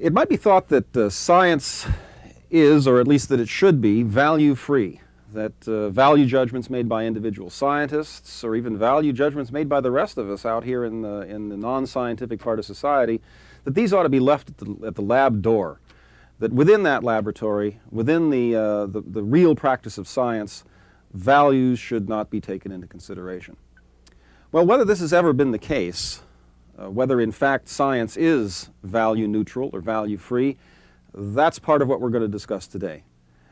It might be thought that science is, or at least that it should be, value-free, that value judgments made by individual scientists, or even value judgments made by the rest of us out here in the non-scientific part of society, that these ought to be left at the lab door, that within that laboratory, within the real practice of science, values should not be taken into consideration. Well, whether this has ever been the case, whether in fact science is value neutral or value free, that's part of what we're going to discuss today.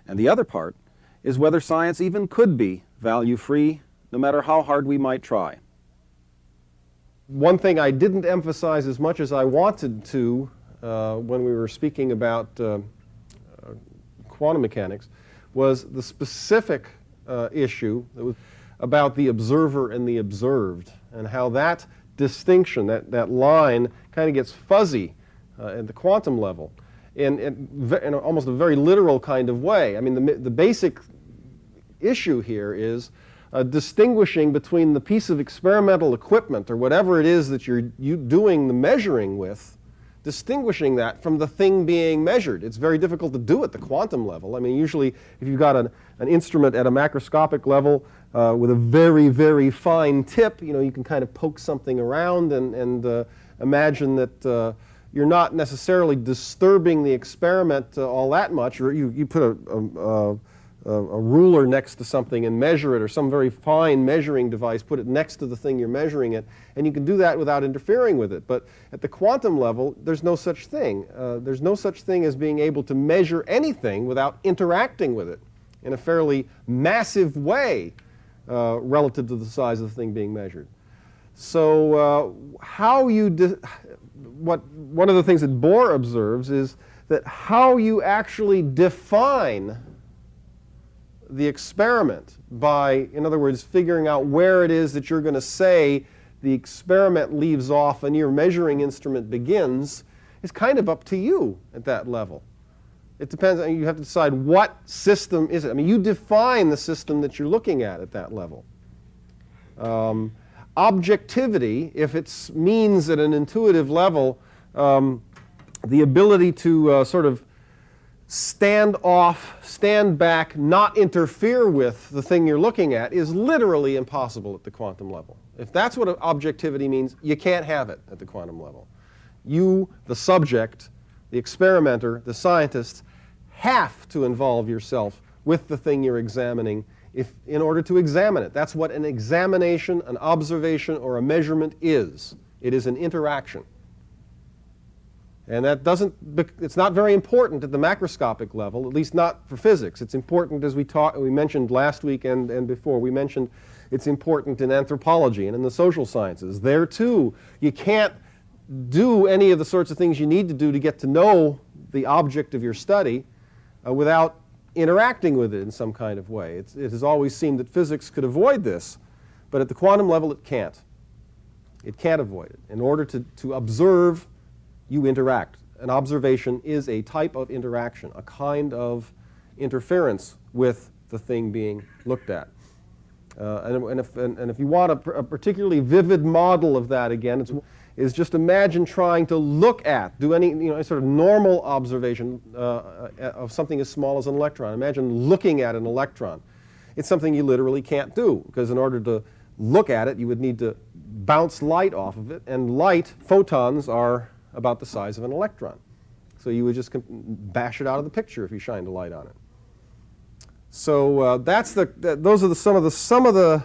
And the other part is whether science even could be value free, no matter how hard we might try. One thing I didn't emphasize as much as I wanted to when we were speaking about quantum mechanics was the specific issue that was about the observer and the observed, and how that distinction, that line, kind of gets fuzzy at the quantum level in almost a very literal kind of way. I mean, the basic issue here is distinguishing between the piece of experimental equipment or whatever it is that you're doing the measuring with, distinguishing that from the thing being measured. It's very difficult to do at the quantum level. I mean, usually if you've got an instrument at a macroscopic level with a very, very fine tip, you can kind of poke something around and imagine that you're not necessarily disturbing the experiment all that much, or you put a ruler next to something and measure it, or some very fine measuring device, put it next to the thing you're measuring it, and you can do that without interfering with it. But at the quantum level, there's no such thing. There's no such thing as being able to measure anything without interacting with it in a fairly massive way relative to the size of the thing being measured. So one of the things that Bohr observes is that how you actually define the experiment by, in other words, figuring out where it is that you're going to say the experiment leaves off and your measuring instrument begins, is kind of up to you at that level. It depends. You have to decide what system is it. I mean, you define the system that you're looking at that level. Objectivity, if it means at an intuitive level the ability to sort of stand off, stand back, not interfere with the thing you're looking at, is literally impossible at the quantum level. If that's what objectivity means, you can't have it at the quantum level. You, the subject, the experimenter, the scientist, have to involve yourself with the thing you're examining in order to examine it. That's what an examination, an observation, or a measurement is. It is an interaction. And it's not very important at the macroscopic level, at least not for physics. It's important, as we mentioned last week and before, we mentioned it's important in anthropology and in the social sciences. There too, you can't do any of the sorts of things you need to do to get to know the object of your study without interacting with it in some kind of way. It has always seemed that physics could avoid this, but at the quantum level it can't. It can't avoid it. In order to observe, you interact. an observation is a type of interaction, a kind of interference with the thing being looked at. And if you want a particularly vivid model of that, again, is just imagine trying to look at, do any sort of normal observation of something as small as an electron. Imagine looking at an electron. It's something you literally can't do, because in order to look at it, you would need to bounce light off of it, and light, photons, are about the size of an electron. So you would just bash it out of the picture if you shined a light on it. So those are some of the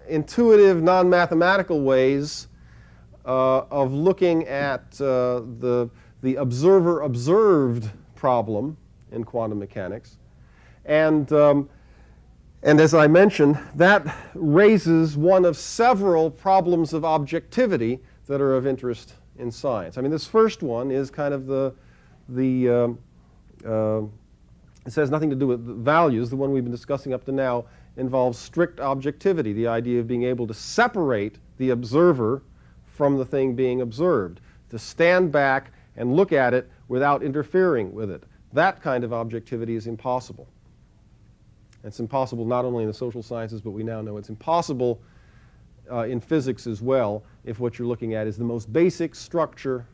intuitive, non-mathematical ways of looking at the observer-observed problem in quantum mechanics. And as I mentioned, that raises one of several problems of objectivity that are of interest in science. I mean, this first one is kind of it has nothing to do with values. The one we've been discussing up to now involves strict objectivity, the idea of being able to separate the observer from the thing being observed, to stand back and look at it without interfering with it. That kind of objectivity is impossible. It's impossible not only in the social sciences, but we now know it's impossible in physics as well, if what you're looking at is the most basic structure,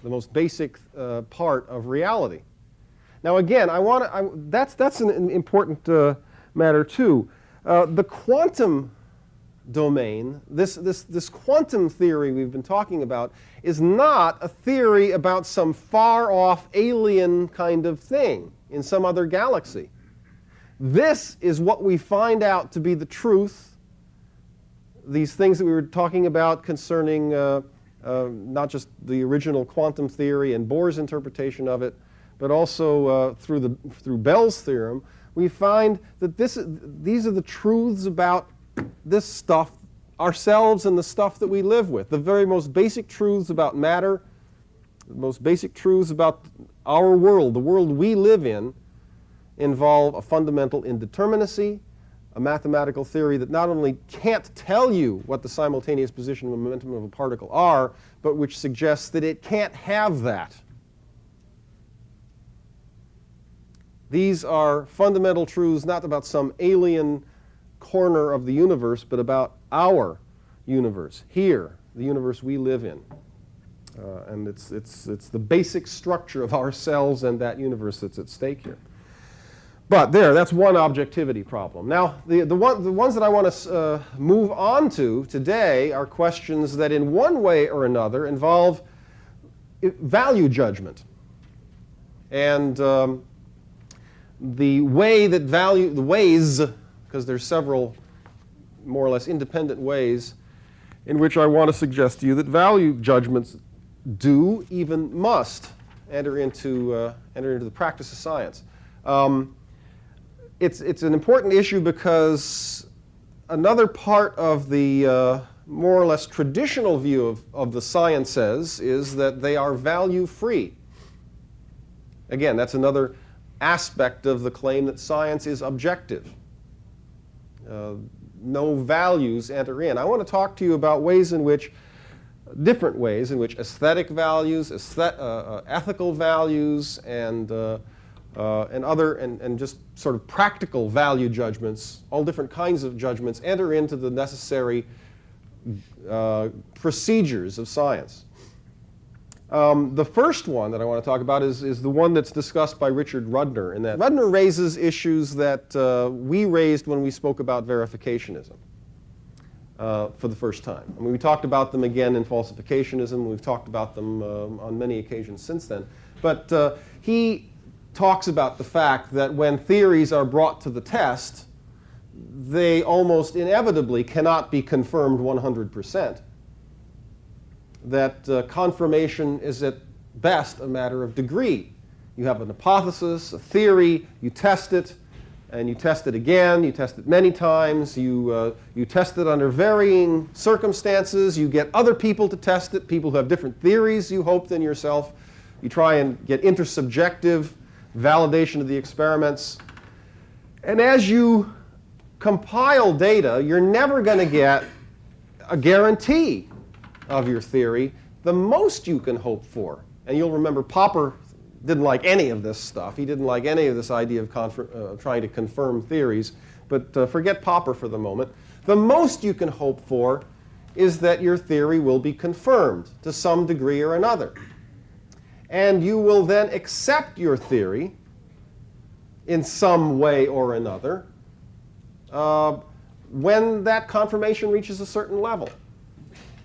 the most basic part of reality. Now again, that's an important matter too. The quantum domain, this quantum theory we've been talking about, is not a theory about some far-off alien kind of thing in some other galaxy. This is what we find out to be the truth, these things that we were talking about concerning not just the original quantum theory and Bohr's interpretation of it, but also through Bell's theorem. We find that these are the truths about this stuff, ourselves and the stuff that we live with. The very most basic truths about matter, the most basic truths about our world, the world we live in, involve a fundamental indeterminacy, a mathematical theory that not only can't tell you what the simultaneous position and momentum of a particle are, but which suggests that it can't have that. These are fundamental truths not about some alien corner of the universe, but about our universe, here, the universe we live in. And it's the basic structure of ourselves and that universe that's at stake here. But that's one objectivity problem. Now, the ones that I want to move on to today are questions that in one way or another involve value judgment. And the ways, because there's several more or less independent ways in which I want to suggest to you that value judgments do, even must, enter into the practice of science. It's an important issue because another part of the more or less traditional view of the sciences is that they are value-free. Again, that's another aspect of the claim that science is objective. No values enter in. I want to talk to you about different ways in which aesthetic values, ethical values, and just sort of practical value judgments, all different kinds of judgments, enter into the necessary procedures of science. The first one that I want to talk about is the one that's discussed by Richard Rudner. And that Rudner raises issues that we raised when we spoke about verificationism for the first time. I mean, we talked about them again in falsificationism. We've talked about them on many occasions since then. But he talks about the fact that when theories are brought to the test, they almost inevitably cannot be confirmed 100%. That confirmation is at best a matter of degree. You have an hypothesis, a theory, you test it, and you test it again, you test it many times, you test it under varying circumstances, you get other people to test it, people who have different theories, you hope, than yourself. You try and get intersubjective validation of the experiments. And as you compile data, you're never going to get a guarantee of your theory. The most you can hope for And you'll remember Popper didn't like any of this stuff. He didn't like any of this idea of trying to confirm theories. But forget Popper for the moment. The most you can hope for is that your theory will be confirmed to some degree or another. And you will then accept your theory in some way or another when that confirmation reaches a certain level.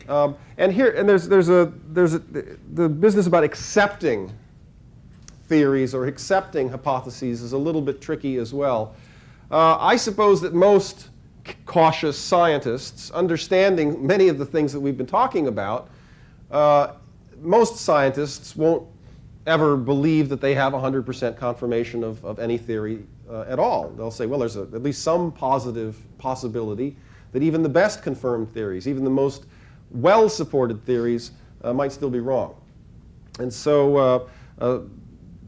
And there's the business about accepting theories or accepting hypotheses is a little bit tricky as well. I suppose that most cautious scientists, understanding many of the things that we've been talking about, most scientists won't ever believe that they have 100% confirmation of any theory at all. They'll say, well, there's at least some positive possibility that even the best confirmed theories, even the most well-supported theories, might still be wrong. And so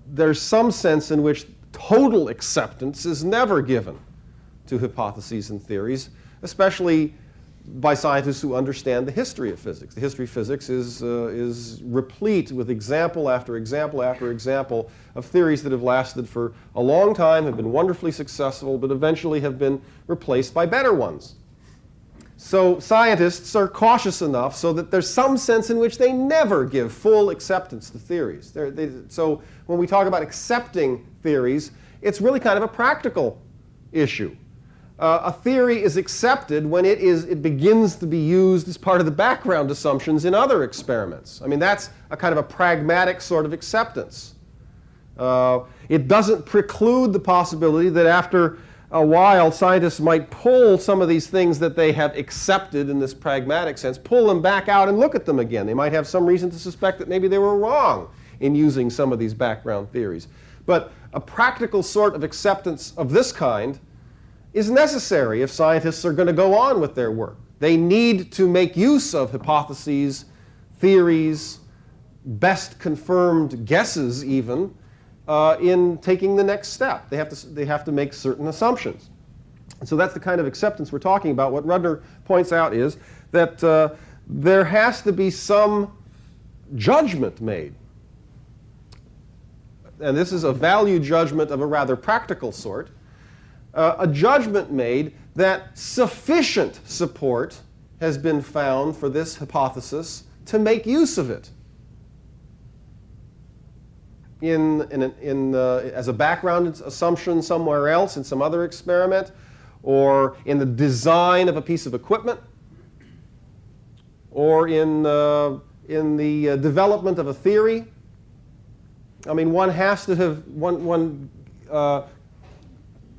there's some sense in which total acceptance is never given to hypotheses and theories, especially by scientists who understand the history of physics. The history of physics is replete with example after example after example of theories that have lasted for a long time, have been wonderfully successful, but eventually have been replaced by better ones. So scientists are cautious enough so that there's some sense in which they never give full acceptance to theories. So when we talk about accepting theories, it's really kind of a practical issue. A theory is accepted when it begins to be used as part of the background assumptions in other experiments. I mean, that's a kind of a pragmatic sort of acceptance. It doesn't preclude the possibility that after a while scientists might pull some of these things that they have accepted in this pragmatic sense, pull them back out and look at them again. They might have some reason to suspect that maybe they were wrong in using some of these background theories. But a practical sort of acceptance of this kind is necessary if scientists are going to go on with their work. They need to make use of hypotheses, theories, best confirmed guesses even, in taking the next step. They have to make certain assumptions. And so that's the kind of acceptance we're talking about. What Rudner points out is that there has to be some judgment made. And this is a value judgment of a rather practical sort. A judgment made that sufficient support has been found for this hypothesis to make use of it as a background assumption somewhere else in some other experiment, or in the design of a piece of equipment, or in the development of a theory. I mean, one has to have one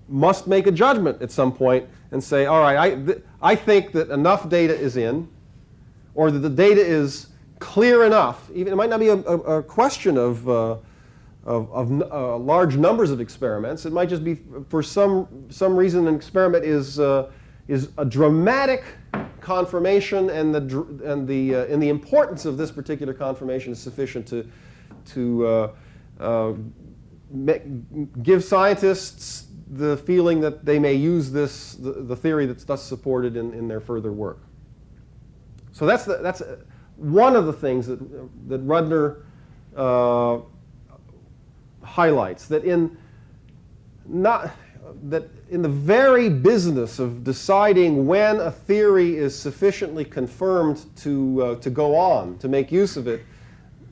must make a judgment at some point and say, all right, I think that enough data is in, or that the data is clear enough. Even it might not be a question of large numbers of experiments. It might just be for some reason an experiment is a dramatic confirmation, and the importance of this particular confirmation is sufficient to give scientists the feeling that they may use the theory that's thus supported in their further work. So that's one of the things that Rudner highlights, that in the very business of deciding when a theory is sufficiently confirmed to go on, to make use of it,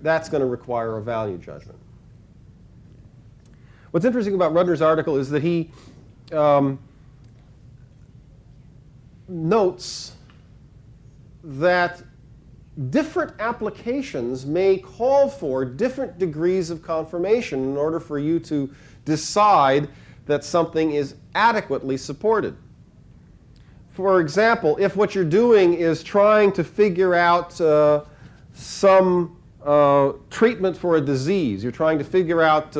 that's going to require a value judgment. What's interesting about Rudner's article is that he notes that different applications may call for different degrees of confirmation in order for you to decide that something is adequately supported. For example, if what you're doing is trying to figure out some treatment for a disease, you're trying to figure out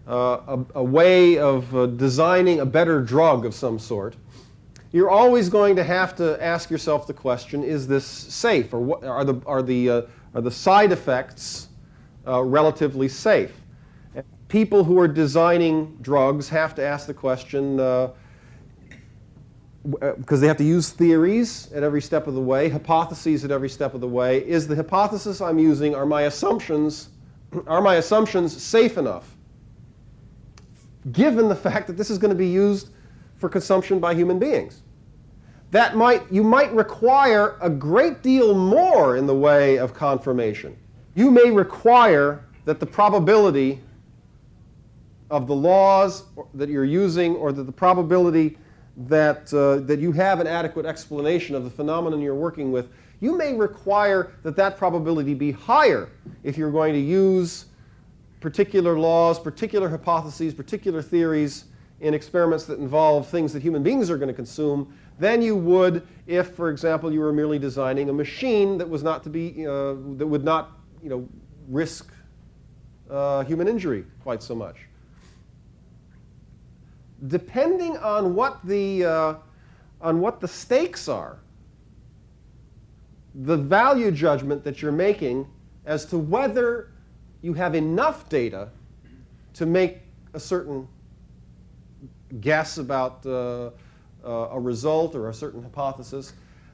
a way of designing a better drug of some sort, you're always going to have to ask yourself the question, is this safe? Or what, are the side effects relatively safe? People who are designing drugs have to ask the question, because they have to use theories at every step of the way, hypotheses at every step of the way. Is the hypothesis I'm using, are my assumptions Are my assumptions safe enough, given the fact that this is going to be used for consumption by human beings? You might require a great deal more in the way of confirmation. You may require that the probability of the laws that you're using, or that the probability that you have an adequate explanation of the phenomenon you're working with, you may require that that probability be higher if you're going to use particular laws, particular hypotheses, particular theories in experiments that involve things that human beings are going to consume than you would if, for example, you were merely designing a machine that was not to be that would not, risk human injury quite so much. Depending on what the stakes are, the value judgment that you're making as to whether you have enough data to make a certain guess about a result or a certain hypothesis,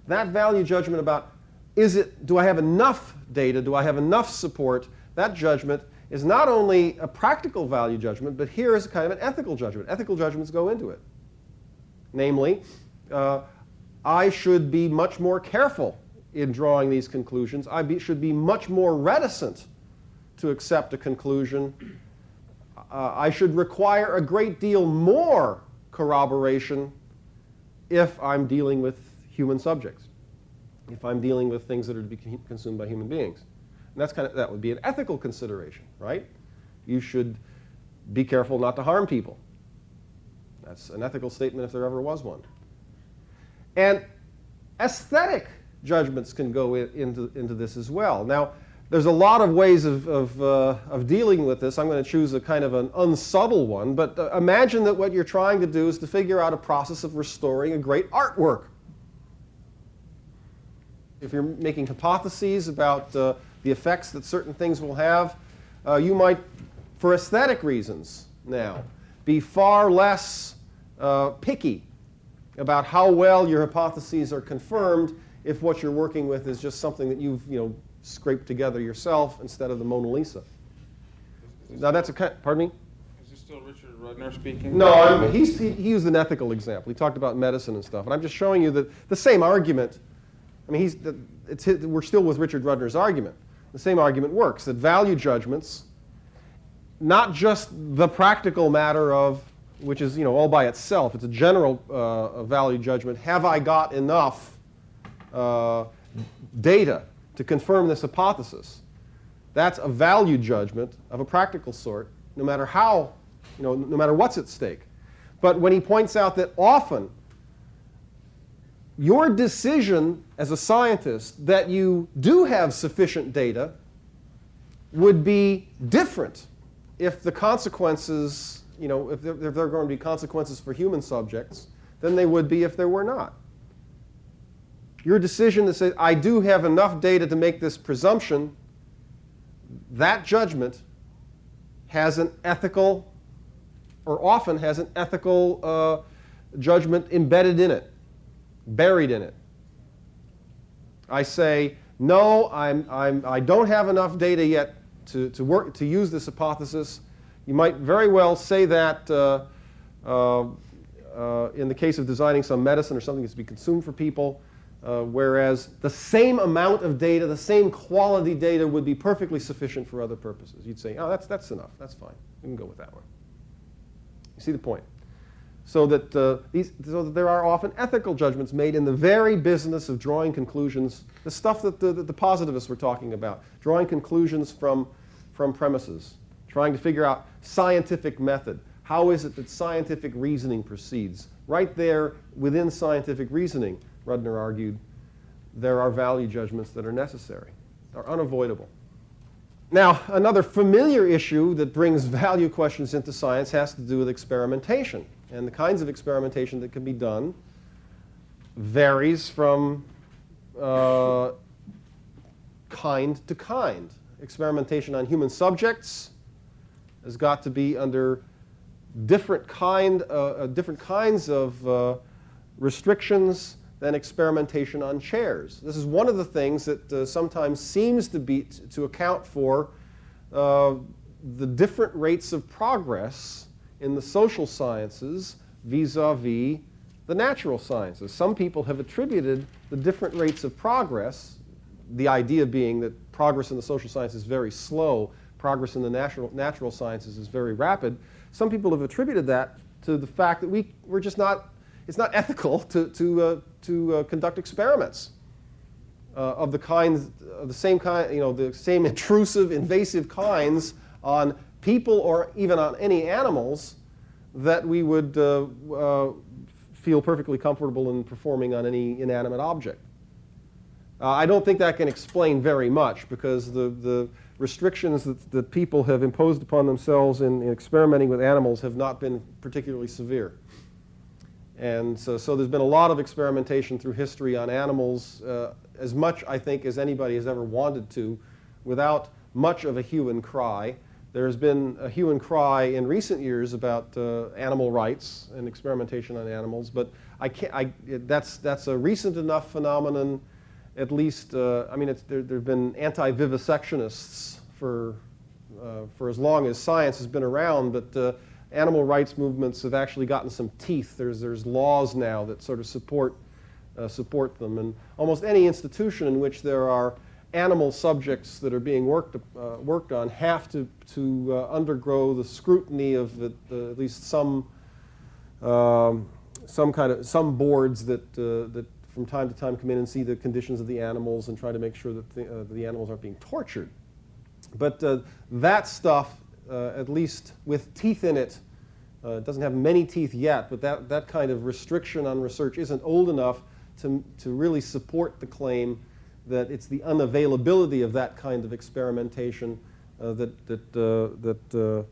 that value judgment about do I have enough data, do I have enough support, that judgment is not only a practical value judgment, but here is kind of an ethical judgment. Ethical judgments go into it. Namely, I should be much more careful in drawing these conclusions. Should be much more reticent to accept a conclusion. I should require a great deal more corroboration if I'm dealing with human subjects, if I'm dealing with things that are to be consumed by human beings. And that would be an ethical consideration, right? You should be careful not to harm people. That's an ethical statement if there ever was one. And aesthetic judgments can go into this as well. Now, there's a lot of ways of dealing with this. I'm going to choose a kind of an unsubtle one, but imagine that what you're trying to do is to figure out a process of restoring a great artwork. If you're making hypotheses about the effects that certain things will have, you might, for aesthetic reasons now, be far less picky about how well your hypotheses are confirmed if what you're working with is just something that you've scraped together yourself instead of the Mona Lisa. Now that's pardon me? Is this still Richard Rudner speaking? No, he used an ethical example. He talked about medicine and stuff, and I'm just showing you that the same argument. I mean, we're still with Richard Rudner's argument. The same argument works, that value judgments, not just the practical matter of, which is all by itself, it's a general value judgment. Have I got enough data to confirm this hypothesis? That's a value judgment of a practical sort, no matter how, no matter what's at stake. But when he points out that often your decision as a scientist that you do have sufficient data would be different if the consequences, if there are going to be consequences for human subjects, than they would be if there were not. Your decision to say, I do have enough data to make this presumption, that judgment has an ethical, or often has an ethical judgment embedded in it, buried in it. I say, no, I don't have enough data yet to use this hypothesis. You might very well say that in the case of designing some medicine or something that's to be consumed for people, whereas the same amount of data, the same quality data would be perfectly sufficient for other purposes. You'd say, oh, that's enough. That's fine. We can go with that one. You see the point? So that there are often ethical judgments made in the very business of drawing conclusions, the stuff that the positivists were talking about, drawing conclusions from premises, trying to figure out scientific method. How is it that scientific reasoning proceeds? Right there, within scientific reasoning, Rudner argued, there are value judgments that are necessary, are unavoidable. Now, another familiar issue that brings value questions into science has to do with experimentation. And the kinds of experimentation that can be done varies from kind to kind. Experimentation on human subjects has got to be under different kinds of restrictions than experimentation on chairs. This is one of the things that sometimes seems to account for the different rates of progress in the social sciences vis-a-vis the natural sciences. Some people have attributed the different rates of progress, the idea being that progress in the social sciences is very slow, progress in the natural sciences is very rapid. Some people have attributed that to the fact that we're just not, it's not ethical to conduct experiments of the kinds, of the same kind, the same intrusive, invasive kinds on people or even on any animals that we would feel perfectly comfortable in performing on any inanimate object. I don't think that can explain very much, because the restrictions that people have imposed upon themselves in experimenting with animals have not been particularly severe. And so there's been a lot of experimentation through history on animals, as much, I think, as anybody has ever wanted to, without much of a hue and cry. There's been a hue and cry in recent years about animal rights and experimentation on animals, but that's a recent enough phenomenon. At least, there have been anti-vivisectionists for as long as science has been around, but animal rights movements have actually gotten some teeth. There's laws now that sort of support them, and almost any institution in which there are animal subjects that are being worked on have to undergo the scrutiny of at least some boards that from time to time come in and see the conditions of the animals and try to make sure that the animals aren't being tortured. But that stuff, at least with teeth in it, doesn't have many teeth yet, but that kind of restriction on research isn't old enough to really support the claim that it's the unavailability of that kind of experimentation that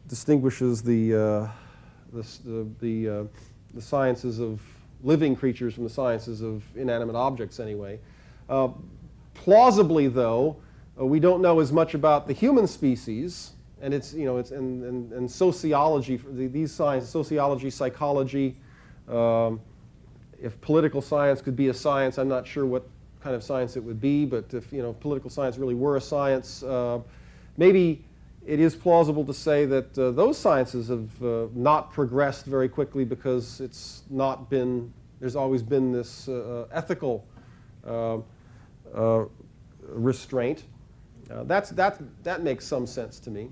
distinguishes the sciences of living creatures from the sciences of inanimate objects, anyway. Plausibly, though, we don't know as much about the human species, and it's and sociology. These sciences, sociology, psychology. If political science could be a science, I'm not sure what kind of science it would be, but if political science really were a science, maybe it is plausible to say that those sciences have not progressed very quickly because it's not been, there's always been this ethical restraint. That makes some sense to me.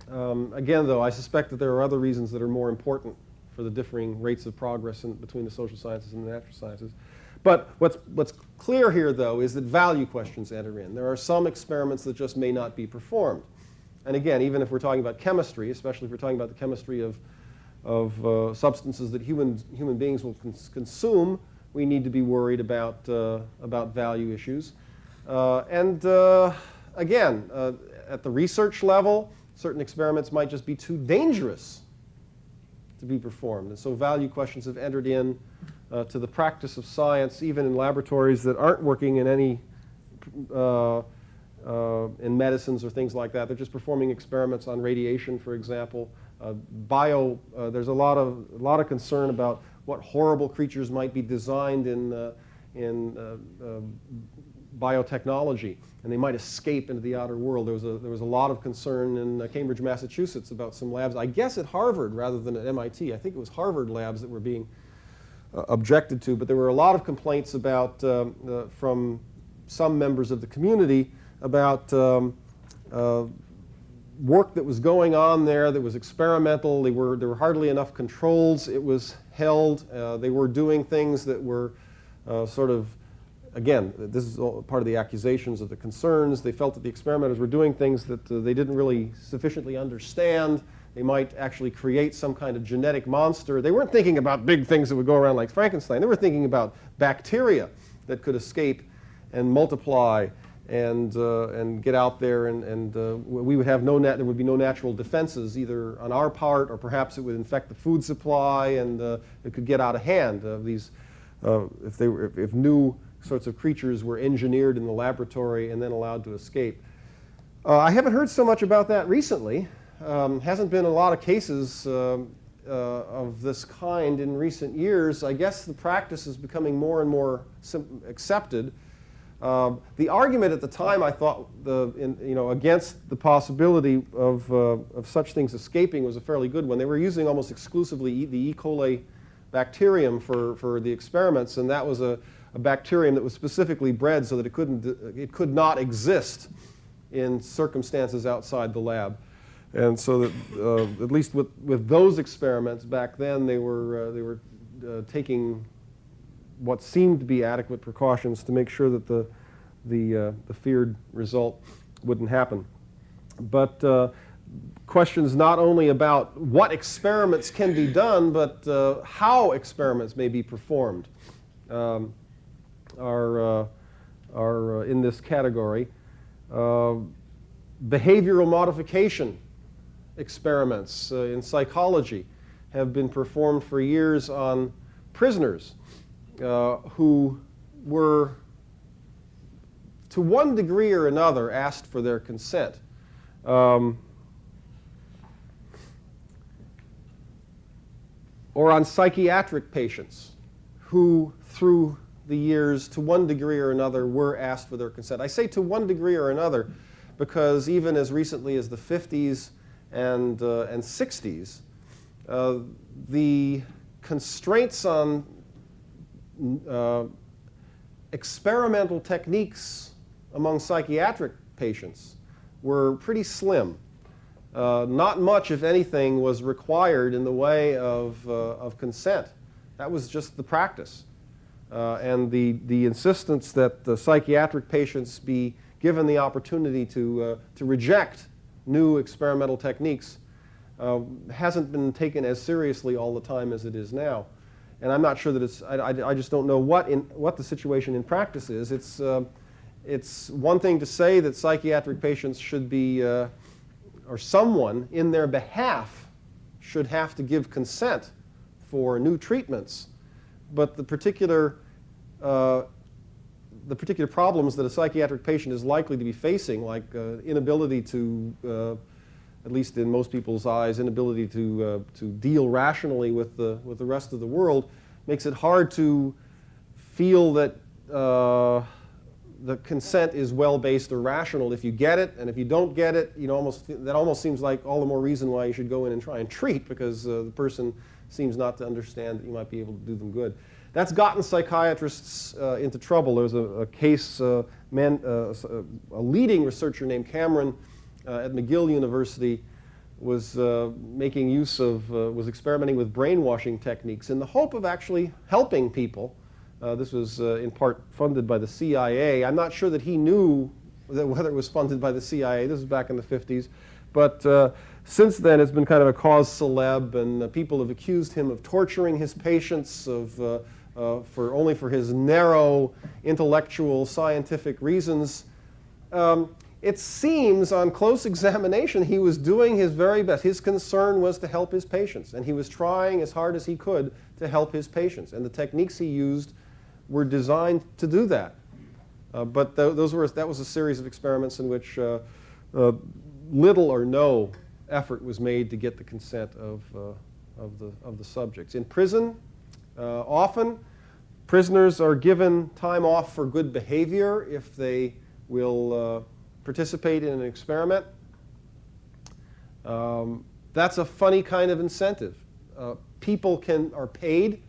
Again, though, I suspect that there are other reasons that are more important for the differing rates of progress between the social sciences and the natural sciences. But what's clear here, though, is that value questions enter in. There are some experiments that just may not be performed. And again, even if we're talking about chemistry, especially if we're talking about the chemistry of substances that human beings will consume, we need to be worried about value issues. Again, at the research level, certain experiments might just be too dangerous to be performed. And so value questions have entered in to the practice of science, even in laboratories that aren't working in any in medicines or things like that. They're just performing experiments on radiation, for example. There's a lot of concern about what horrible creatures might be designed in biotechnology, and they might escape into the outer world. There was a lot of concern in Cambridge, Massachusetts about some labs, I guess at Harvard rather than at MIT. I think it was Harvard labs that were being objected to, but there were a lot of complaints about from some members of the community about work that was going on there that was experimental. There were hardly enough controls. It was held. They were doing things that were sort of, again, this is all part of the accusations of the concerns. They felt that the experimenters were doing things that they didn't really sufficiently understand. They might actually create some kind of genetic monster. They weren't thinking about big things that would go around like Frankenstein. They were thinking about bacteria that could escape and multiply and get out there, and we would have there would be no natural defenses either on our part, or perhaps it would infect the food supply, and it could get out of hand. If new sorts of creatures were engineered in the laboratory and then allowed to escape. I haven't heard so much about that recently. Hasn't been a lot of cases of this kind in recent years. I guess the practice is becoming more and more accepted. The argument at the time, I thought, against the possibility of such things escaping was a fairly good one. They were using almost exclusively the E. coli bacterium for the experiments, and that was a bacterium that was specifically bred so that it could not exist in circumstances outside the lab. And so that at least with those experiments back then, they were taking what seemed to be adequate precautions to make sure that the feared result wouldn't happen. But questions not only about what experiments can be done, but how experiments may be performed are in this category. Behavioral modification experiments in psychology have been performed for years on prisoners who were, to one degree or another, asked for their consent. Or on psychiatric patients who, through the years, to one degree or another, were asked for their consent. I say to one degree or another because even as recently as the 50s and 60s, the constraints on experimental techniques among psychiatric patients were pretty slim. Not much, if anything, was required in the way of consent. That was just the practice. And the insistence that the psychiatric patients be given the opportunity to reject new experimental techniques hasn't been taken as seriously all the time as it is now. And I'm not sure that it's, I just don't know what the situation in practice is. It's one thing to say that psychiatric patients should be, or someone in their behalf should have to give consent for new treatments. But the particular problems that a psychiatric patient is likely to be facing, like inability to, at least in most people's eyes, inability to deal rationally with the rest of the world, makes it hard to feel that the consent is well-based or rational if you get it, and if you don't get it, that almost seems like all the more reason why you should go in and try and treat, because the person seems not to understand that you might be able to do them good. That's gotten psychiatrists into trouble. There was a case, a leading researcher named Cameron at McGill University was making use of, was experimenting with brainwashing techniques in the hope of actually helping people. This was in part funded by the CIA. I'm not sure that he knew whether it was funded by the CIA. This was back in the 50s. But since then, it's been kind of a cause célèbre, and people have accused him of torturing his patients, only for his narrow intellectual scientific reasons. It seems on close examination he was doing his very best. His concern was to help his patients, and he was trying as hard as he could to help his patients. And the techniques he used were designed to do that. But that was a series of experiments in which little or no effort was made to get the consent of the subjects. In prison, often prisoners are given time off for good behavior if they will participate in an experiment. That's a funny kind of incentive. People are paid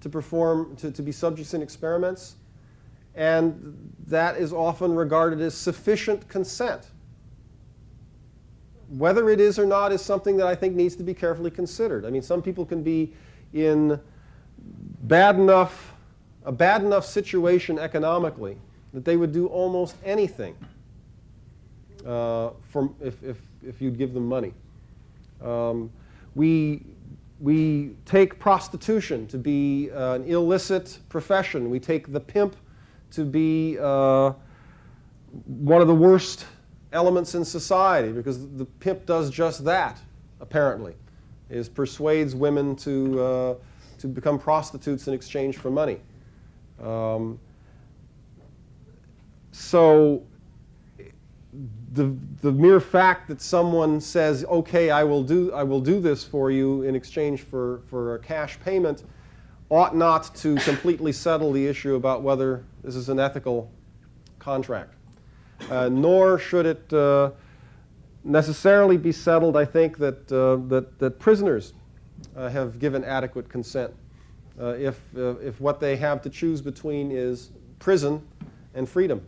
to perform, to be subjects in experiments, and that is often regarded as sufficient consent. Whether it is or not is something that I think needs to be carefully considered. I mean, some people can be in a bad enough situation economically that they would do almost anything if you'd give them money. We take prostitution to be an illicit profession. We take the pimp to be one of the worst elements in society, because the pimp does just that, apparently, is persuades women to become prostitutes in exchange for money. So the mere fact that someone says, "Okay, I will do this for you in exchange for a cash payment," ought not to completely settle the issue about whether this is an ethical contract. Nor should it necessarily be settled, I think, that prisoners have given adequate consent. If what they have to choose between is prison and freedom.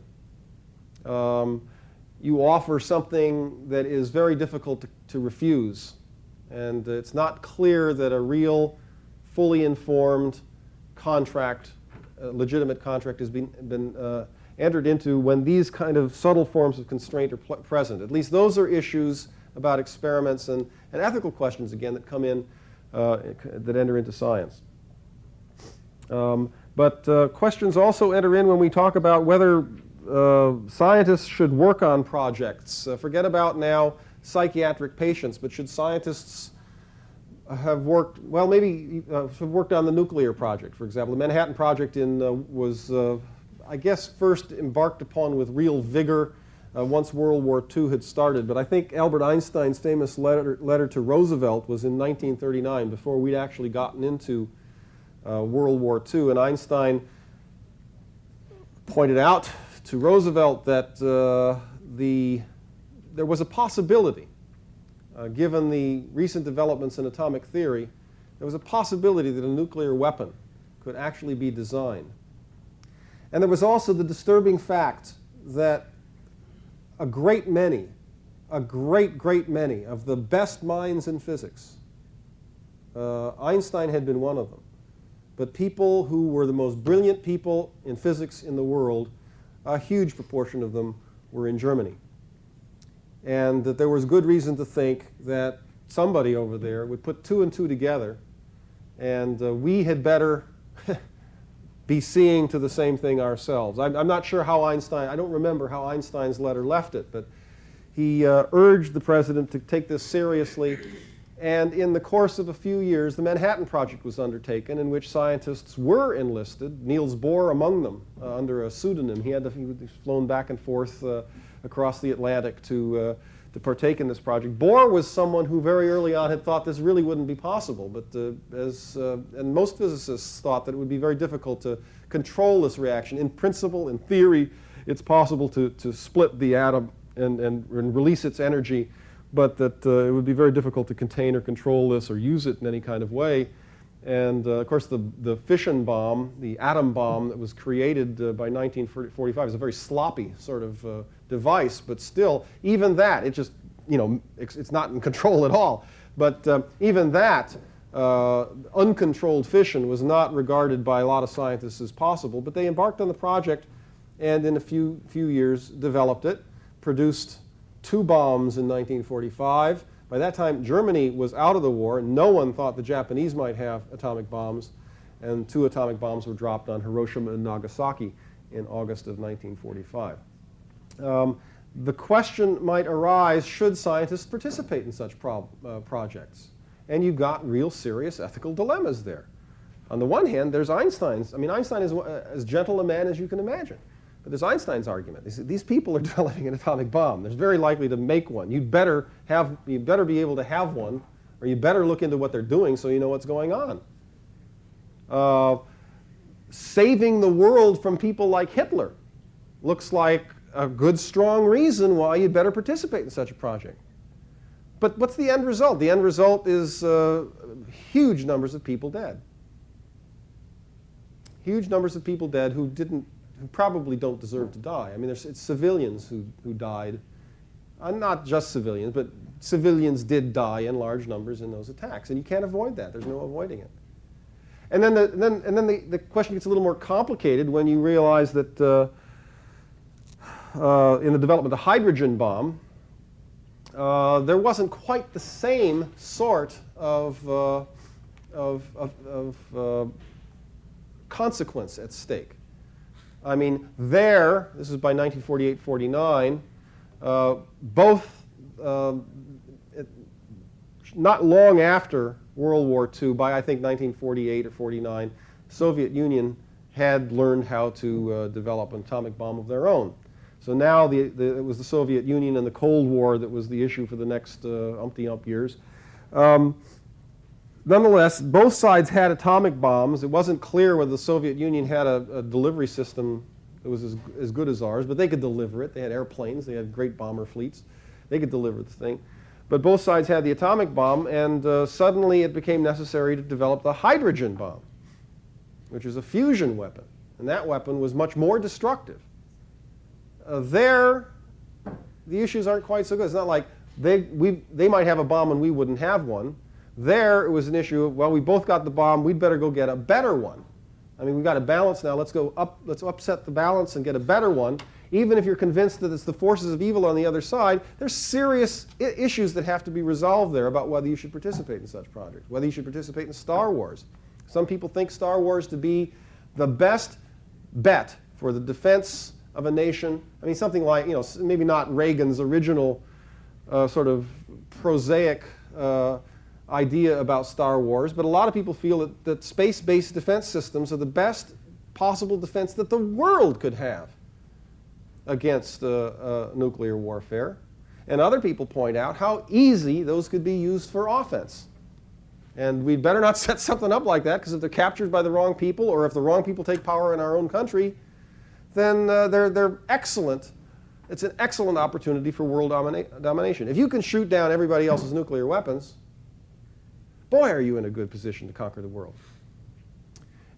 You offer something that is very difficult to refuse. And it's not clear that a real, fully informed contract, legitimate contract, has been entered into when these kind of subtle forms of constraint are present. At least those are issues about experiments and ethical questions, again, that come in, that enter into science. But questions also enter in when we talk about whether scientists should work on projects. Forget about now psychiatric patients, but should scientists have worked, well, maybe have worked on the nuclear project, for example. The Manhattan Project was, I guess, first embarked upon with real vigor once World War II had started. But I think Albert Einstein's famous letter to Roosevelt was in 1939, before we'd actually gotten into World War II. And Einstein pointed out to Roosevelt that there was a possibility, given the recent developments in atomic theory, there was a possibility that a nuclear weapon could actually be designed. And there was also the disturbing fact that a great many of the best minds in physics, Einstein had been one of them, but people who were the most brilliant people in physics in the world, a huge proportion of them were in Germany. And that there was good reason to think that somebody over there would put two and two together, and we had better be seeing to the same thing ourselves. I'm not sure how Einstein, I don't remember how Einstein's letter left it, but he urged the president to take this seriously. And in the course of a few years, the Manhattan Project was undertaken, in which scientists were enlisted, Niels Bohr among them, under a pseudonym. He was flown back and forth across the Atlantic to partake in this project. Bohr was someone who very early on had thought this really wouldn't be possible, but and most physicists thought that it would be very difficult to control this reaction. In principle, in theory, it's possible to split the atom and release its energy, but that it would be very difficult to contain or control this or use it in any kind of way. And of course, the fission bomb, the atom bomb that was created by 1945 is a very sloppy sort of device, but still, even that, it just, it's not in control at all. But even that, uncontrolled fission was not regarded by a lot of scientists as possible, but they embarked on the project and in a few years developed it, produced 2 bombs in 1945. By that time, Germany was out of the war. No one thought the Japanese might have atomic bombs, and 2 atomic bombs were dropped on Hiroshima and Nagasaki in August of 1945. The question might arise, should scientists participate in such projects? And you've got real serious ethical dilemmas there. On the one hand, there's Einstein's. I mean, Einstein is as gentle a man as you can imagine. But there's Einstein's argument. These people are developing an atomic bomb. They're very likely to make one. You better be able to have one, or you better look into what they're doing so you know what's going on. Saving the world from people like Hitler looks like a good, strong reason why you'd better participate in such a project. But what's the end result? The end result is huge numbers of people dead. Huge numbers of people dead who probably don't deserve to die. I mean, it's civilians who died. Not just civilians, but civilians did die in large numbers in those attacks. And you can't avoid that. There's no avoiding it. And then the question gets a little more complicated when you realize that in the development of the hydrogen bomb, there wasn't quite the same sort of consequence at stake. I mean, this is by 1948-49, both, not long after World War II, by I think 1948 or 49, the Soviet Union had learned how to develop an atomic bomb of their own. So now it was the Soviet Union and the Cold War that was the issue for the next umpty-ump years. Nonetheless, both sides had atomic bombs. It wasn't clear whether the Soviet Union had a delivery system that was as good as ours, but they could deliver it. They had airplanes. They had great bomber fleets. They could deliver the thing. But both sides had the atomic bomb, and suddenly it became necessary to develop the hydrogen bomb, which is a fusion weapon. And that weapon was much more destructive. There, the issues aren't quite so good. It's not like they might have a bomb and we wouldn't have one. There, it was an issue of, well, we both got the bomb. We'd better go get a better one. I mean, we've got a balance now. Let's upset the balance and get a better one. Even if you're convinced that it's the forces of evil on the other side, there's serious issues that have to be resolved there about whether you should participate in such projects, whether you should participate in Star Wars. Some people think Star Wars to be the best bet for the defense of a nation. I mean, something like, maybe not Reagan's original sort of prosaic idea about Star Wars, but a lot of people feel that space-based defense systems are the best possible defense that the world could have against nuclear warfare. And other people point out how easy those could be used for offense. And we'd better not set something up like that, because if they're captured by the wrong people, or if the wrong people take power in our own country, then they're excellent. It's an excellent opportunity for world domination. If you can shoot down everybody else's nuclear weapons, boy, are you in a good position to conquer the world.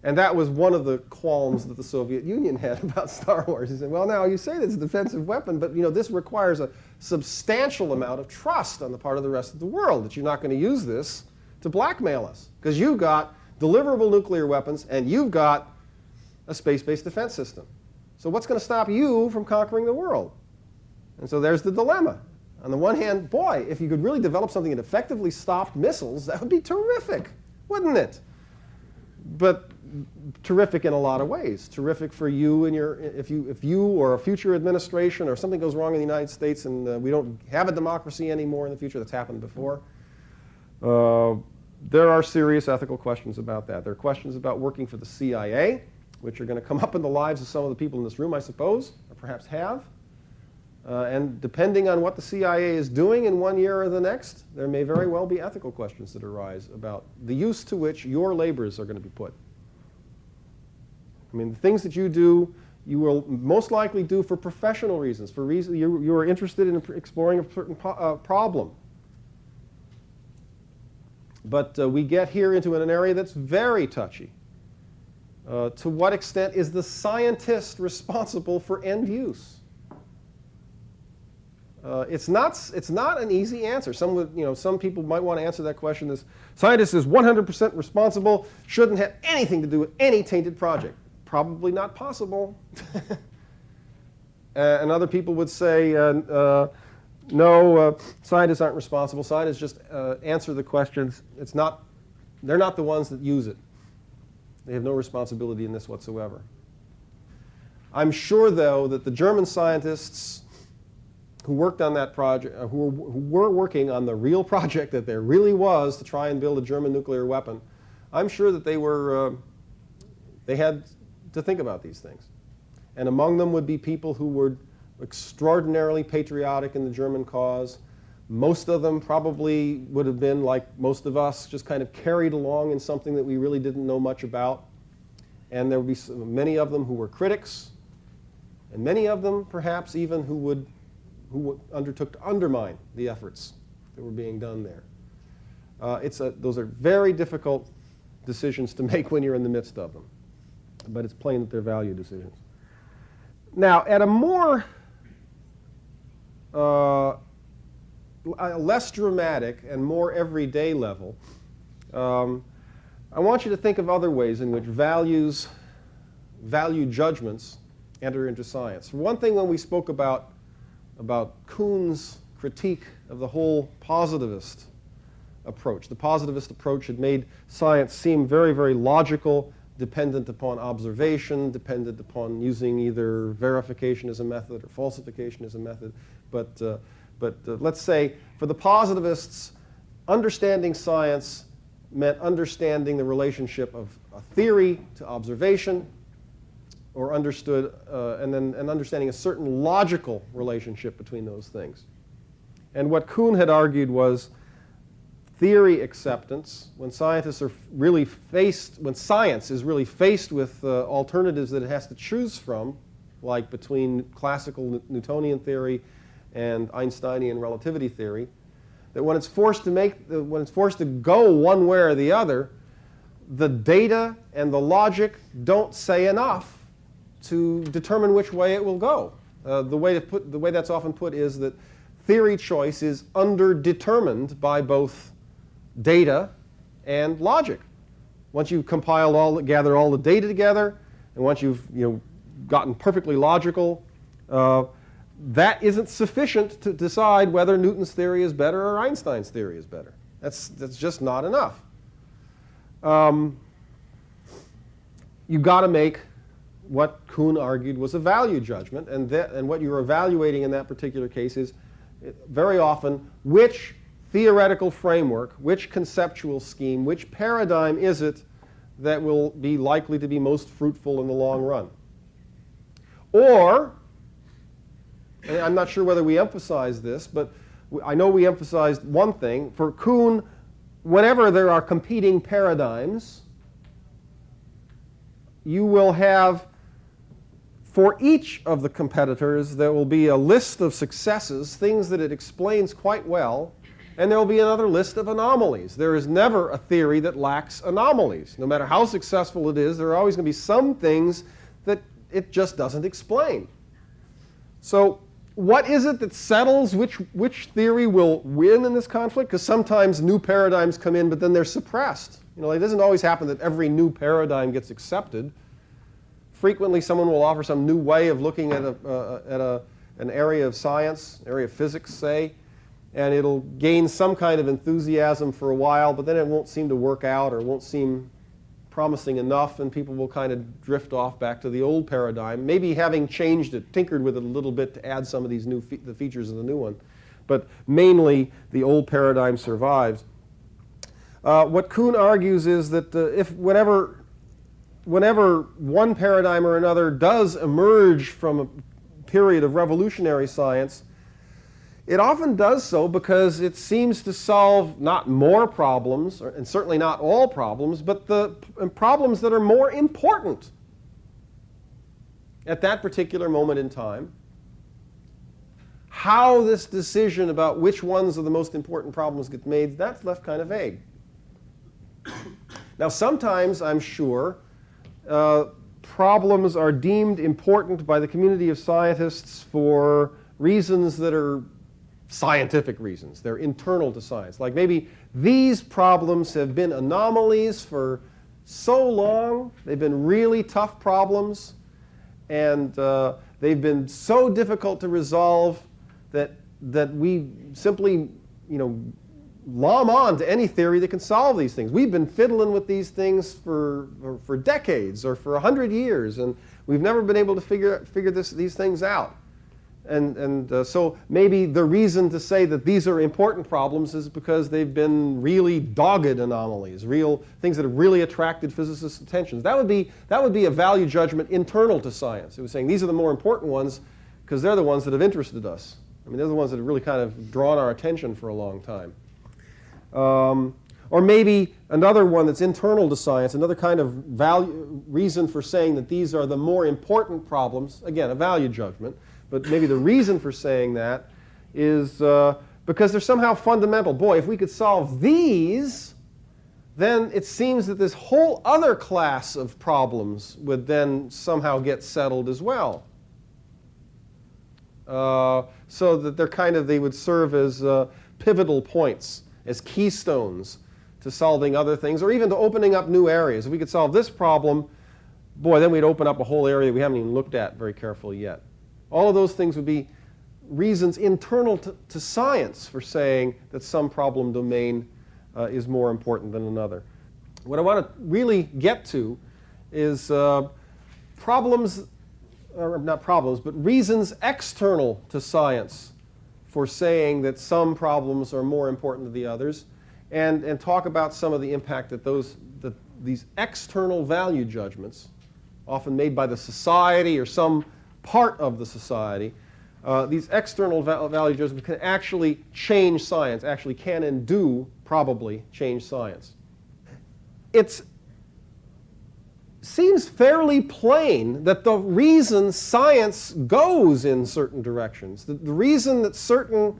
And that was one of the qualms that the Soviet Union had about Star Wars. He said, well, now you say it's a defensive weapon, but this requires a substantial amount of trust on the part of the rest of the world that you're not going to use this to blackmail us, because you've got deliverable nuclear weapons and you've got a space-based defense system. So what's going to stop you from conquering the world? And so there's the dilemma. On the one hand, boy, if you could really develop something that effectively stopped missiles, that would be terrific, wouldn't it? But terrific in a lot of ways. Terrific for you and if you or a future administration or something goes wrong in the United States and we don't have a democracy anymore in the future. That's happened before. There are serious ethical questions about that. There are questions about working for the CIA, which are going to come up in the lives of some of the people in this room, I suppose, or perhaps have. And depending on what the CIA is doing in one year or the next, there may very well be ethical questions that arise about the use to which your labors are going to be put. I mean, the things that you do, you will most likely do for professional reasons, for reasons you are interested in exploring a certain problem. But we get here into an area that's very touchy. To what extent is the scientist responsible for end use? It's not an easy answer. Some people might want to answer that question as scientist is 100% responsible, shouldn't have anything to do with any tainted project. Probably not possible. And other people would say, no, scientists aren't responsible. Scientists just answer the questions. They're not the ones that use it. They have no responsibility in this whatsoever. I'm sure, though, that the German scientists who worked on that project, who were working on the real project that there really was to try and build a German nuclear weapon, I'm sure that they had to think about these things. And among them would be people who were extraordinarily patriotic in the German cause. Most of them probably would have been, like most of us, just kind of carried along in something that we really didn't know much about. And there would be many of them who were critics, and many of them perhaps even who undertook to undermine the efforts that were being done there. Those are very difficult decisions to make when you're in the midst of them. But it's plain that they're value decisions. Now, at a more less dramatic and more everyday level, I want you to think of other ways in which value judgments enter into science. For one thing, when we spoke about Kuhn's critique of the whole positivist approach, the positivist approach had made science seem very, very logical, dependent upon observation, dependent upon using either verification as a method or falsification as a method. But let's say for the positivists, understanding science meant understanding the relationship of a theory to observation, or and understanding a certain logical relationship between those things. And what Kuhn had argued was theory acceptance, when science is really faced with alternatives that it has to choose from, like between classical Newtonian theory and Einsteinian relativity theory, that when it's forced to go one way or the other, the data and the logic don't say enough to determine which way it will go. The way that's often put is that theory choice is underdetermined by both data and logic. Once you've gathered all the data together, and once you've gotten perfectly logical, that isn't sufficient to decide whether Newton's theory is better or Einstein's theory is better. That's just not enough. You've got to make what Kuhn argued was a value judgment, and what you're evaluating in that particular case is very often which theoretical framework, which conceptual scheme, which paradigm is it that will be likely to be most fruitful in the long run. Or, and I'm not sure whether we emphasize this, but I know we emphasized one thing. For Kuhn, whenever there are competing paradigms, you will have, for each of the competitors, there will be a list of successes, things that it explains quite well, and there will be another list of anomalies. There is never a theory that lacks anomalies. No matter how successful it is, there are always going to be some things that it just doesn't explain. So what is it that settles which theory will win in this conflict? Because sometimes new paradigms come in, but then they're suppressed. It doesn't always happen that every new paradigm gets accepted. Frequently, someone will offer some new way of looking at an area of science, area of physics, say, and it'll gain some kind of enthusiasm for a while, but then it won't seem to work out or won't seem promising enough, and people will kind of drift off back to the old paradigm, maybe having changed it, tinkered with it a little bit to add some of these new the features of the new one. But mainly, the old paradigm survives. What Kuhn argues is that whenever one paradigm or another does emerge from a period of revolutionary science, it often does so because it seems to solve not more problems, and certainly not all problems, but the problems that are more important at that particular moment in time. How this decision about which ones of the most important problems gets made, that's left kind of vague. Now, sometimes, I'm sure, problems are deemed important by the community of scientists for reasons that are scientific reasons. They're internal to science. Like maybe these problems have been anomalies for so long, they've been really tough problems, and they've been so difficult to resolve that we simply, lom on to any theory that can solve these things. We've been fiddling with these things for decades or for 100 years, and we've never been able to figure these things out. And so maybe the reason to say that these are important problems is because they've been really dogged anomalies, real things that have really attracted physicists' attention. That would be a value judgment internal to science. It was saying these are the more important ones because they're the ones that have interested us. I mean, they're the ones that have really kind of drawn our attention for a long time. Or maybe another one that's internal to science, another kind of reason for saying that these are the more important problems, again, a value judgment, but maybe the reason for saying that is because they're somehow fundamental. Boy, if we could solve these, then it seems that this whole other class of problems would then somehow get settled as well. So that they would serve as pivotal points, as keystones to solving other things, or even to opening up new areas. If we could solve this problem, boy, then we'd open up a whole area we haven't even looked at very carefully yet. All of those things would be reasons internal to science for saying that some problem domain is more important than another. What I want to really get to is problems, or not problems, but reasons external to science for saying that some problems are more important than the others, and talk about some of the impact that these external value judgments, often made by the society or some part of the society, these external value judgments can actually change science, actually can and do probably change science. It's seems fairly plain that the reason science goes in certain directions, the reason that certain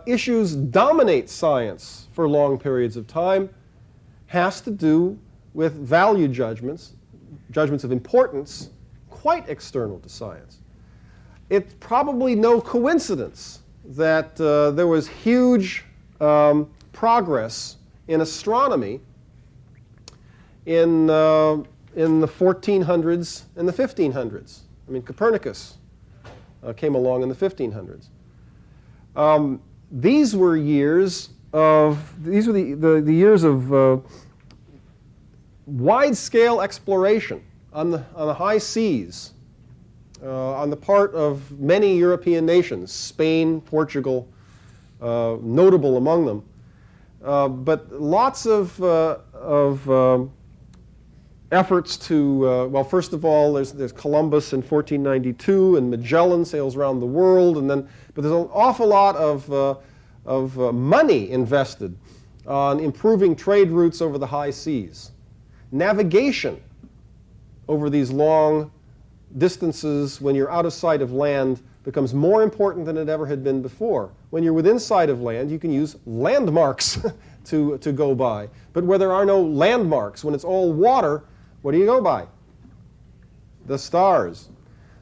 issues dominate science for long periods of time, has to do with value judgments, judgments of importance, quite external to science. It's probably no coincidence that there was huge progress in astronomy in the 1400s and the 1500s. I mean, Copernicus came along in the 1500s. These were the years of wide-scale exploration on the high seas, on the part of many European nations, Spain, Portugal, notable among them. But lots of efforts to, well, first of all, there's Columbus in 1492, and Magellan sails around the world, but there's an awful lot of money invested on improving trade routes over the high seas. Navigation over these long distances when you're out of sight of land becomes more important than it ever had been before. When you're within sight of land, you can use landmarks to go by. But where there are no landmarks, when it's all water, what do you go by? The stars.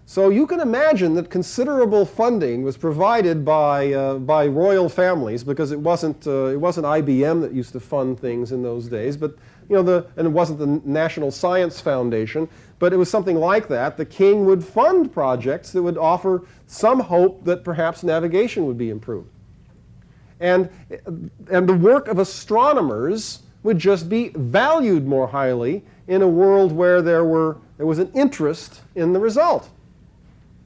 So you can imagine that considerable funding was provided by royal families, because it wasn't IBM that used to fund things in those days, but and it wasn't the National Science Foundation, but it was something like that. The king would fund projects that would offer some hope that perhaps navigation would be improved. And the work of astronomers would just be valued more highly in a world where there was an interest in the result.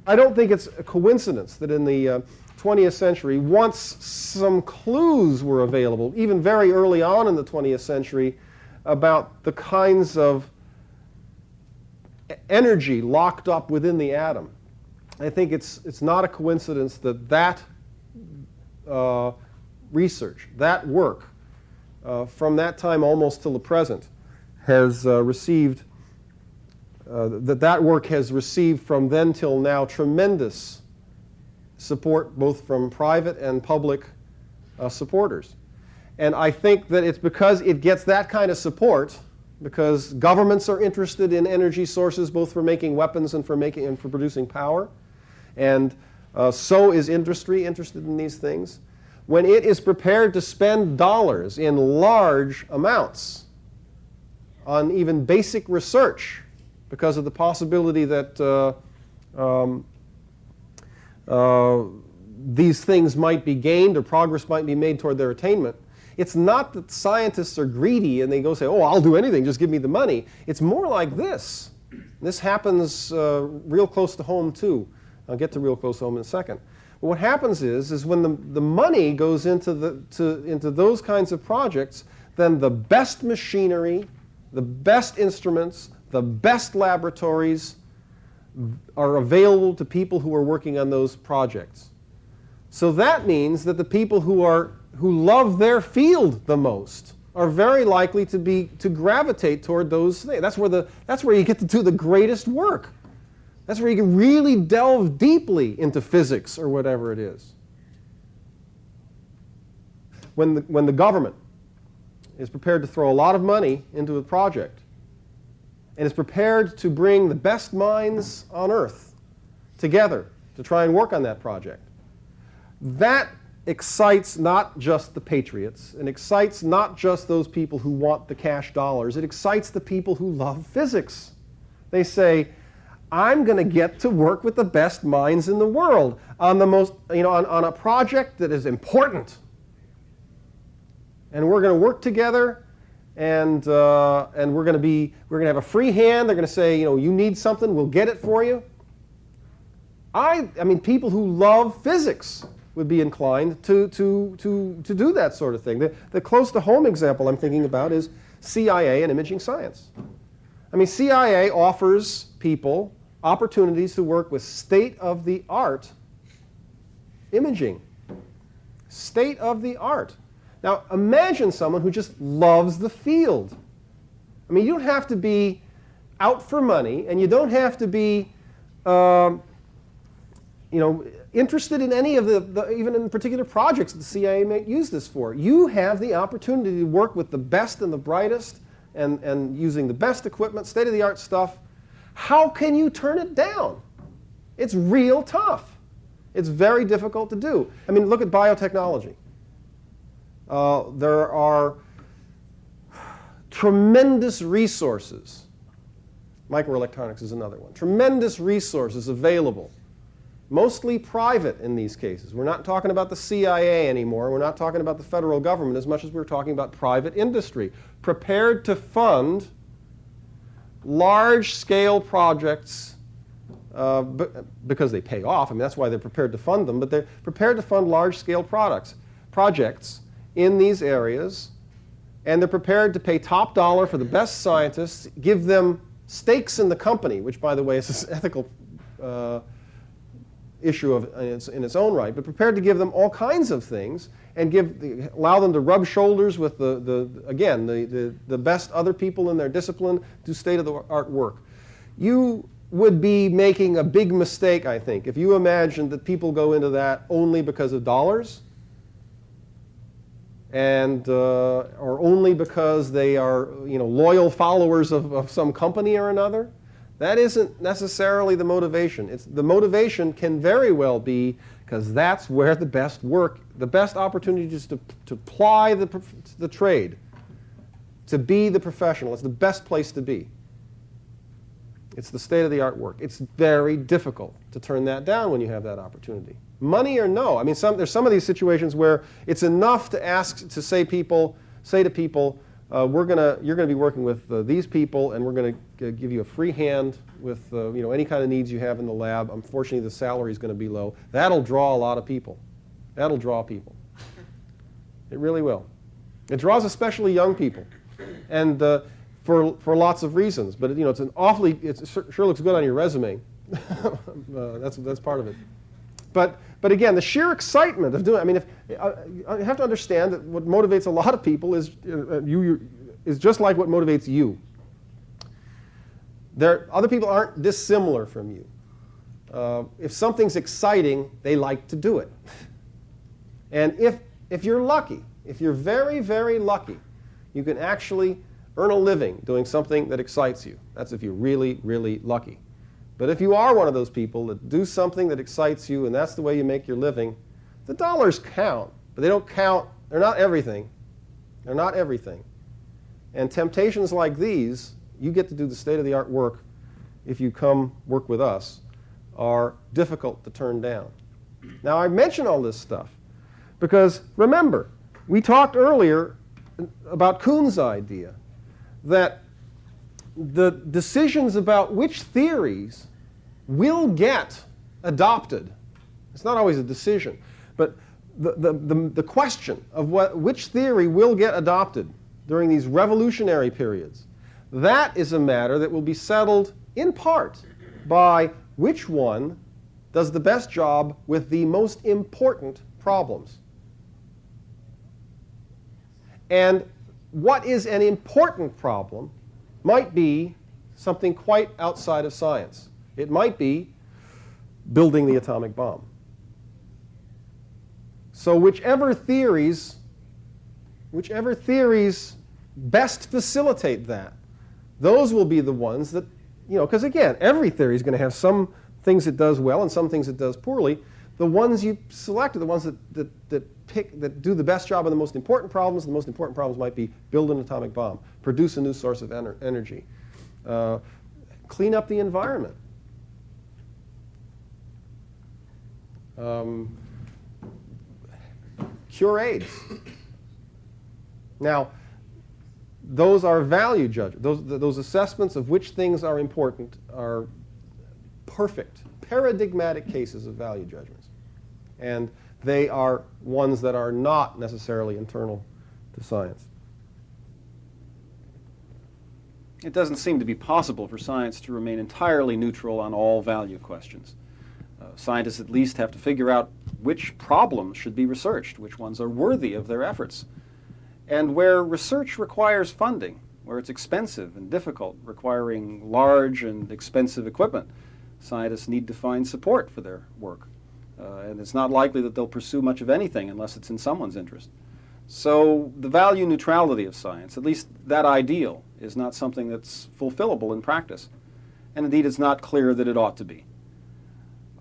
I don't think it's a coincidence that in the 20th century, once some clues were available, even very early on in the 20th century, about the kinds of energy locked up within the atom, I think it's not a coincidence that research, that work, from that time almost till the present, has received that work has received from then till now tremendous support, both from private and public supporters. And I think that it's because it gets that kind of support, because governments are interested in energy sources both for making weapons and for producing power, and so is industry interested in these things. When it is prepared to spend dollars in large amounts on even basic research, because of the possibility that these things might be gained or progress might be made toward their attainment, it's not that scientists are greedy and they go say, oh, I'll do anything, just give me the money. It's more like this. This happens real close to home, too. I'll get to real close to home in a second. But what happens is when the money goes into those kinds of projects, then the best machinery, the best instruments, the best laboratories are available to people who are working on those projects. So that means that the people who love their field the most are very likely to gravitate toward those things. That's where you get to do the greatest work. That's where you can really delve deeply into physics or whatever it is. When the government is prepared to throw a lot of money into a project, and is prepared to bring the best minds on Earth together to try and work on that project, that excites not just the patriots, and excites not just those people who want the cash dollars, it excites the people who love physics. They say, I'm going to get to work with the best minds in the world on on a project that is important. And we're going to work together, and we're going to have a free hand. They're going to say, you need something, we'll get it for you. I mean, people who love physics would be inclined to do that sort of thing. The close to home example I'm thinking about is CIA and imaging science. I mean, CIA offers people opportunities to work with state-of-the-art imaging. State-of-the-art. Now, imagine someone who just loves the field. I mean, you don't have to be out for money, and you don't have to be interested in any of even in particular projects that the CIA may use this for. You have the opportunity to work with the best and the brightest and using the best equipment, state-of-the-art stuff. How can you turn it down? It's real tough. It's very difficult to do. I mean, look at biotechnology. There are tremendous resources. Microelectronics is another one. Tremendous resources available, mostly private in these cases. We're not talking about the CIA anymore. We're not talking about the federal government as much as we're talking about private industry, prepared to fund large-scale projects because they pay off. I mean, that's why they're prepared to fund them. But they're prepared to fund large-scale projects in these areas. And they're prepared to pay top dollar for the best scientists, give them stakes in the company, which, by the way, is an ethical issue in its own right, but prepared to give them all kinds of things and allow them to rub shoulders with the best other people in their discipline, do state-of-the-art work. You would be making a big mistake, I think, if you imagined that people go into that only because of dollars and or only because they are loyal followers of some company or another. That isn't necessarily the motivation. The motivation can very well be because that's where the best work, the best opportunities to ply the trade, to be the professional. It's the best place to be. It's the state-of-the-art work. It's very difficult to turn that down when you have that opportunity. Money or no. I mean, there's some of these situations where it's enough to say to people, you're going to be working with these people, and we're going to give you a free hand with any kind of needs you have in the lab. Unfortunately, the salary is going to be low. That'll draw a lot of people. That'll draw people. It really will. It draws especially young people, and for lots of reasons. But it sure looks good on your resume. That's part of it. But again, the sheer excitement of doing. I mean, you have to understand that what motivates a lot of people is just like what motivates you. Other people aren't dissimilar from you. If something's exciting, they like to do it. And if you're lucky, if you're very, very lucky, you can actually earn a living doing something that excites you. That's if you're really, really lucky. But if you are one of those people that do something that excites you and that's the way you make your living, the dollars count, but they don't count. They're not everything. They're not everything. And temptations like these, you get to do the state-of-the-art work if you come work with us, are difficult to turn down. Now, I mention all this stuff because, remember, we talked earlier about Kuhn's idea that the decisions about which theories will get adopted, it's not always a decision, but the question of which theory will get adopted during these revolutionary periods, that is a matter that will be settled in part by which one does the best job with the most important problems. And what is an important problem might be something quite outside of science. It might be building the atomic bomb. So whichever theories best facilitate that, those will be the ones that, because again, every theory is going to have some things it does well and some things it does poorly. The ones you select are the ones that do the best job on the most important problems. The most important problems might be build an atomic bomb, produce a new source of energy, clean up the environment, cure AIDS. Now, those are value judgments. Those assessments of which things are important are perfect, paradigmatic cases of value judgments. And they are ones that are not necessarily internal to science. It doesn't seem to be possible for science to remain entirely neutral on all value questions. Scientists at least have to figure out which problems should be researched, which ones are worthy of their efforts. And where research requires funding, where it's expensive and difficult, requiring large and expensive equipment. Scientists need to find support for their work. And it's not likely that they'll pursue much of anything unless it's in someone's interest. So the value neutrality of science, at least that ideal, is not something that's fulfillable in practice. And indeed, it's not clear that it ought to be.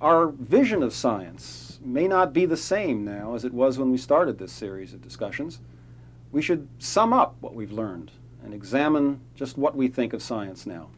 Our vision of science may not be the same now as it was when we started this series of discussions. We should sum up what we've learned and examine just what we think of science now.